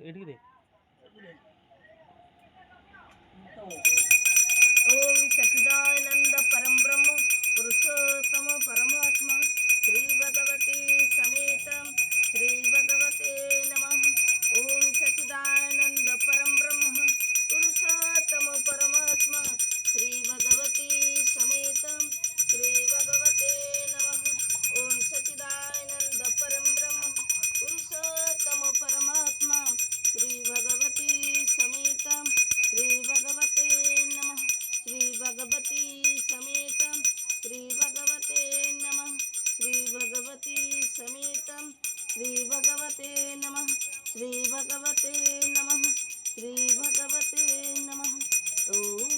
ఎడిగిదే ओम सच्चिदानंद परम ब्रह्म पुरुषोत्तम परमात्मा श्री भगवती समेत श्री भगवते नमः। ओम सच्चिदानंद परम ब्रह्म पुरुषोत्तम परमात्मा श्री भगवती समेत श्री भगवते नमः। ओम सच्चिदानंद परम ब्रह्म पुरुषोत्तम परमात्मा श्री भगवती समेत श्री भगवते नमः। श्री भगवती समेत श्री भगवते नमः। श्री भगवती समेत श्री भगवते नमः। श्री भगवते नमः। श्री भगवते नमः। ओम